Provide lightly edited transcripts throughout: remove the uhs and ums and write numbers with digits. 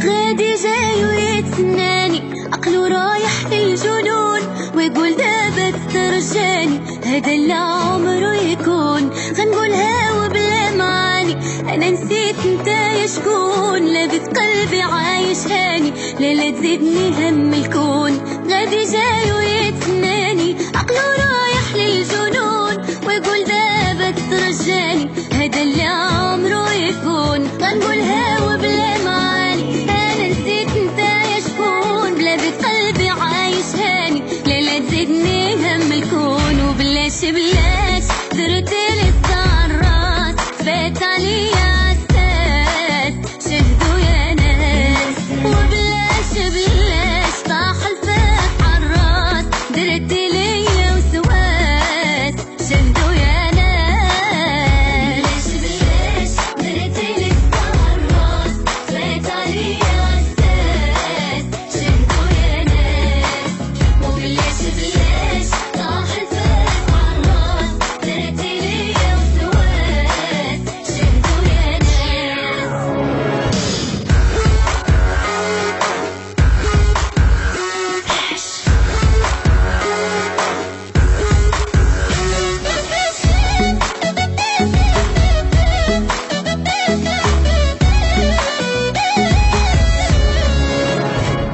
غادي جاي ويتسناني، عقلو رايح للجنون، ويقول دابا ترجاني هذا اللي عمرو يكون. غنقولها وبلا معاني، انا نسيت نتايا شكون، لابد قلبي عايش هاني، لا تزيدني هم الكون. غادي جاي ويتسناني، عقلو رايح للجنون، ويقول دابا ترجاني هذا اللي عمرو يكون. غنقولها وبلا معاني، انا نسيت نتايا شكون، بلابد قلبي عايش هاني، لا تزيدني هم الكون. وبلاش بلاش درتلي السعرات، فات عليا عساس شهدوا يا ناس. وبلاش بلاش طاح الفات عالراس، درتلي وسواس شهدوا يا ناس. بلاش بلاش درتلي السعرات، فات عليا عساس شهدوا يا ناس. وبلاش بلاش طاح الفات عالراس، درتلي وسواس شهدوا يا ناس.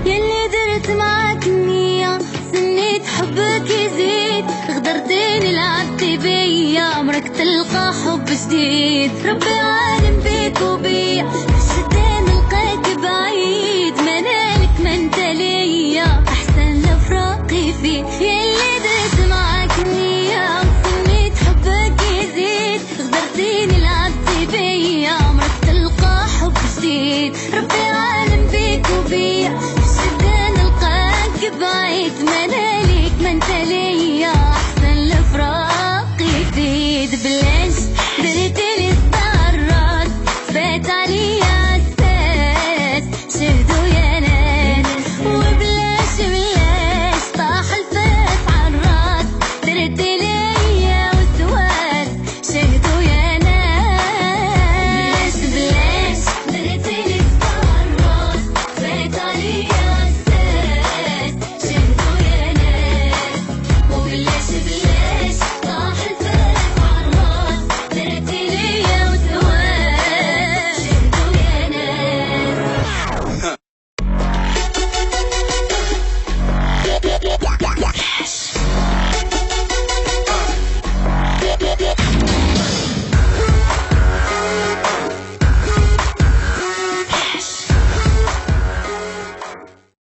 يلي درت معاك النية، سنيت حبك يزيد، غدرتني لعبتي بيا، عمرك تلقى حب جديد. ربي عالم بيك وبيا، الشتا نلقاك بعيد، منالك ما انت ليا، احسن لفراقي فيك. يلي درت معاك النية، سنيت حبك يزيد، غدرتني لعبتي بيا، عمرك تلقى حب جديد. ربي عالم بيك وبيا، الشتا نلقاك بعيد، منالك ما انت ليا، احسن لفراقي جديد. بلاش درتلي السعرات، فات عليا